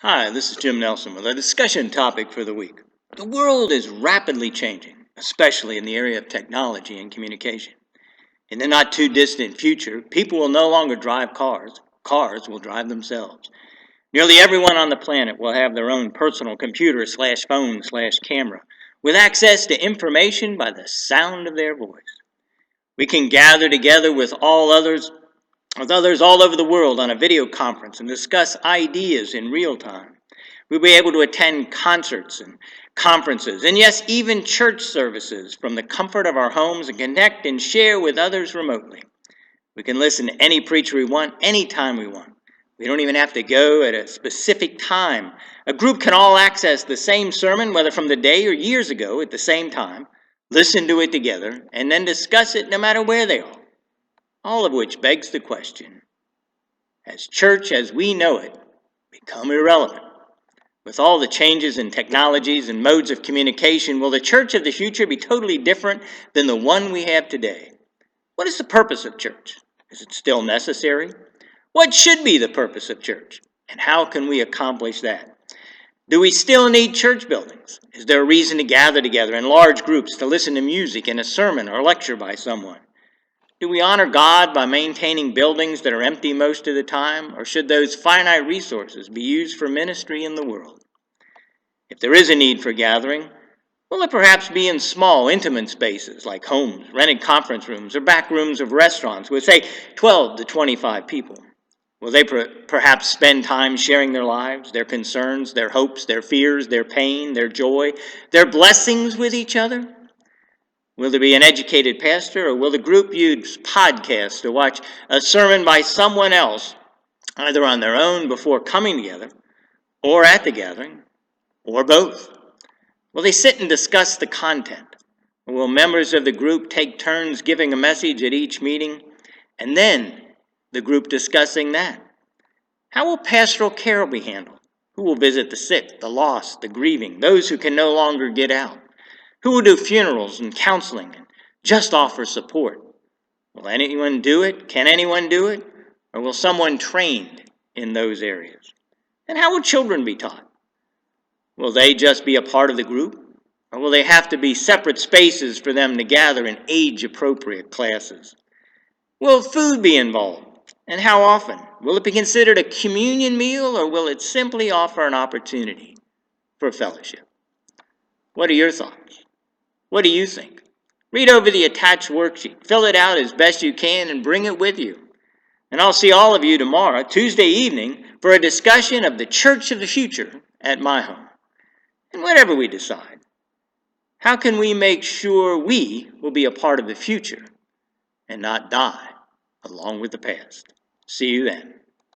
Hi, this is Jim Nelson with a discussion topic for the week. The world is rapidly changing, especially in the area of technology and communication. In the not too distant future, people will no longer drive cars, cars will drive themselves. Nearly everyone on the planet will have their own personal computer slash phone slash camera with access to information by the sound of their voice. We can gather together with others all over the world on a video conference and discuss ideas in real time. We'll be able to attend concerts and conferences, and yes, even church services from the comfort of our homes and connect and share with others remotely. We can listen to any preacher we want, anytime we want. We don't even have to go at a specific time. A group can all access the same sermon, whether from the day or years ago, at the same time, listen to it together, and then discuss it no matter where they are. All of which begs the question, has church as we know it become irrelevant? With all the changes in technologies and modes of communication, will the church of the future be totally different than the one we have today? What is the purpose of church? Is it still necessary? What should be the purpose of church? And how can we accomplish that? Do we still need church buildings? Is there a reason to gather together in large groups to listen to music and a sermon or lecture by someone? Do we honor God by maintaining buildings that are empty most of the time, or should those finite resources be used for ministry in the world? If there is a need for gathering, will it perhaps be in small, intimate spaces like homes, rented conference rooms, or back rooms of restaurants with, say, 12 to 25 people? Will they perhaps spend time sharing their lives, their concerns, their hopes, their fears, their pain, their joy, their blessings with each other? Will there be an educated pastor, or will the group use podcasts to watch a sermon by someone else, either on their own before coming together, or at the gathering, or both? Will they sit and discuss the content? Or will members of the group take turns giving a message at each meeting, and then the group discussing that? How will pastoral care be handled? Who will visit the sick, the lost, the grieving, those who can no longer get out? Who will do funerals and counseling and just offer support? Will anyone do it? Can anyone do it? Or will someone trained in those areas? And how will children be taught? Will they just be a part of the group? Or will they have to be separate spaces for them to gather in age-appropriate classes? Will food be involved? And how often? Will it be considered a communion meal, or will it simply offer an opportunity for fellowship? What are your thoughts? What do you think? Read over the attached worksheet, fill it out as best you can, and bring it with you. And I'll see all of you tomorrow, Tuesday evening, for a discussion of the church of the future at my home. And whatever we decide, how can we make sure we will be a part of the future and not die along with the past? See you then.